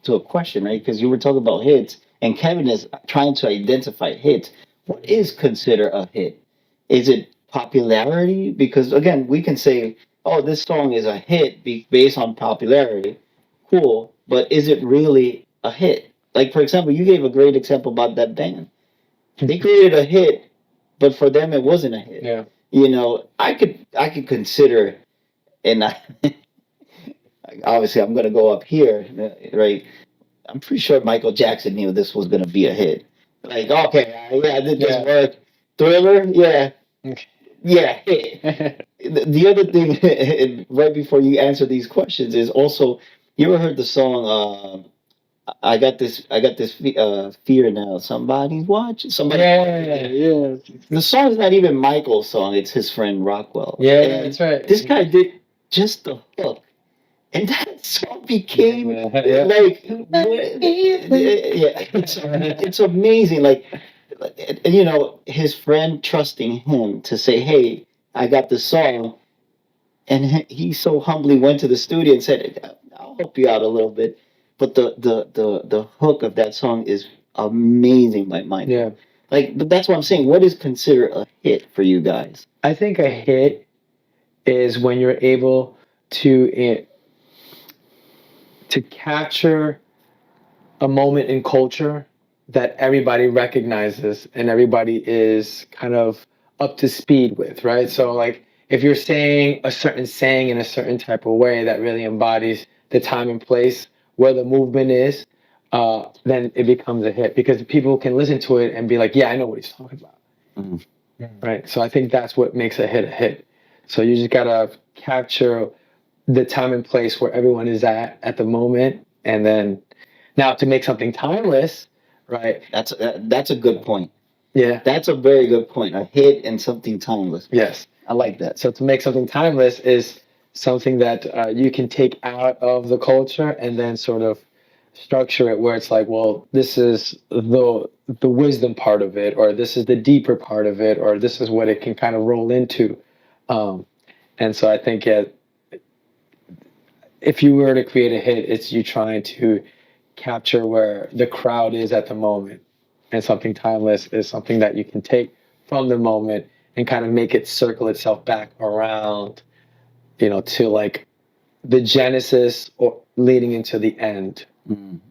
to a question, right? Because you were talking about hits, and Kevin is trying to identify hits. What is considered a hit? Is it popularity? Because again, we can say, "Oh, this song is a hit based on popularity." Cool, but is it really a hit? Like for example, you gave a great example about that band. They created a hit, but for them it wasn't a hit. Yeah. You know, I could consider, and obviously I'm gonna go up here, right? I'm pretty sure Michael Jackson knew this was gonna be a hit. Like, okay, yeah, I did this work. Thriller, yeah, yeah, hit. The other thing, right before you answer these questions, is also you ever heard the song? I got this fear now. Somebody's watching. Somebody. Yeah. The song's not even Michael's song. It's his friend Rockwell. Yeah, And that's right. this guy did just the hook, and that song became Yeah. like, yeah, it's amazing. Like, and you know, his friend trusting him to say, "Hey, I got this song," and he so humbly went to the studio and said, "I'll help you out a little bit." But the hook of that song is amazing by Michael. Yeah. Like, but that's what I'm saying. What is considered a hit for you guys? I think a hit is when you're able to capture a moment in culture that everybody recognizes and everybody is kind of up to speed with, right? So like if you're saying a certain saying in a certain type of way that really embodies the time and place where the movement is, then it becomes a hit because people can listen to it and be like, yeah, I know what he's talking about. Mm. Right. So I think that's what makes a hit. So you just gotta capture the time and place where everyone is at the moment, and then now to make something timeless, right? That's a good point. Yeah. That's a very good point. A hit and something timeless. Yes. I like that. So to make something timeless is something that you can take out of the culture and then sort of structure it where it's like, well, this is the wisdom part of it, or this is the deeper part of it, or this is what it can kind of roll into. And so I think if you were to create a hit, it's you trying to capture where the crowd is at the moment, and something timeless is something that you can take from the moment and kind of make it circle itself back around, to like the genesis or leading into the end. Mm.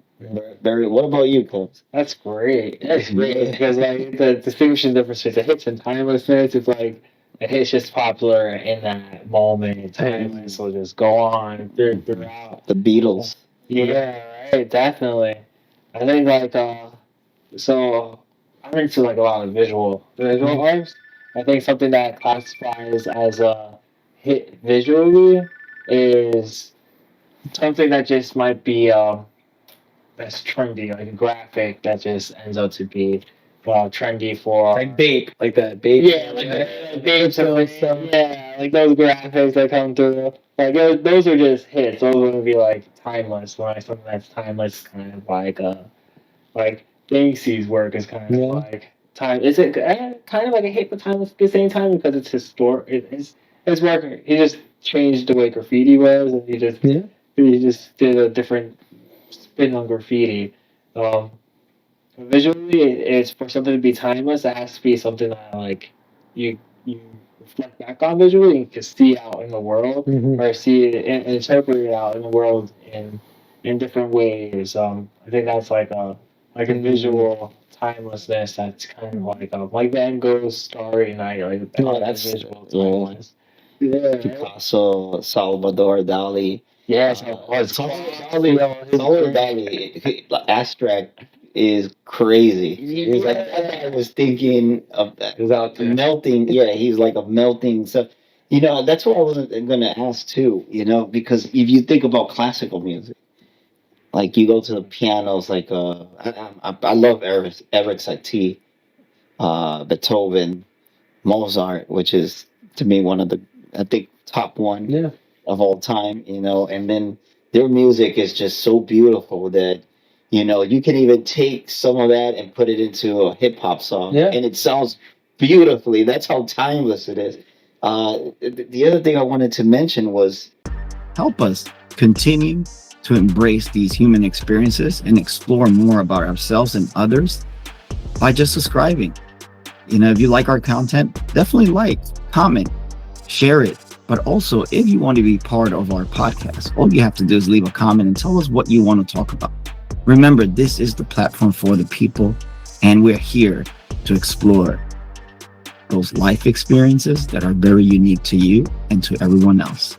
Very. What about you, Coles? That's great. That's great because like the distinguishing difference between the hits and timelessness is like a hit's just popular in that moment. Timeless will just go on throughout. The Beatles. Yeah, right. Definitely. I think like so I'm into like a lot of visual arts. I think something that classifies as a hit visually is something that just might be that's trendy, like a graphic that just ends up to be trendy for Like Bape, like that Bape. yeah, like yeah, like those graphics that come through. Like those are just hits. Those would be like timeless. When I something that's timeless, kind of like Banksy's work is kind of like time. Is it kind of like a hit but timeless at the same time because it's historic? His work. He just changed the way graffiti was, and he just did a different spin on graffiti. Visually, it's for something to be timeless. It has to be something that like you reflect back on visually and can see out in the world, or see it and interpret it out in the world in different ways. I think that's like a visual timelessness. That's kind of like Van Gogh's Starry Night. Like that's visual timeless. Yeah, Picasso, Salvador Dali. Yes, Salvador Dali, abstract is crazy. He's like, I was thinking of that. Melting. Yeah, he's like a melting. So, that's what I was going to ask too, because if you think about classical music, like you go to the pianos, like I love Eric Satie, Beethoven, Mozart, which is to me one of the, I think, top one of all time, and then their music is just so beautiful that, you can even take some of that and put it into a hip hop song and it sounds beautifully. That's how timeless it is. The other thing I wanted to mention was help us continue to embrace these human experiences and explore more about ourselves and others by just subscribing. You know, if you like our content, definitely like, comment, share it. But also, if you want to be part of our podcast, all you have to do is leave a comment and tell us what you want to talk about. Remember, this is the platform for the people, and we're here to explore those life experiences that are very unique to you and to everyone else.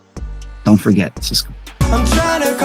Don't forget, subscribe. I'm trying to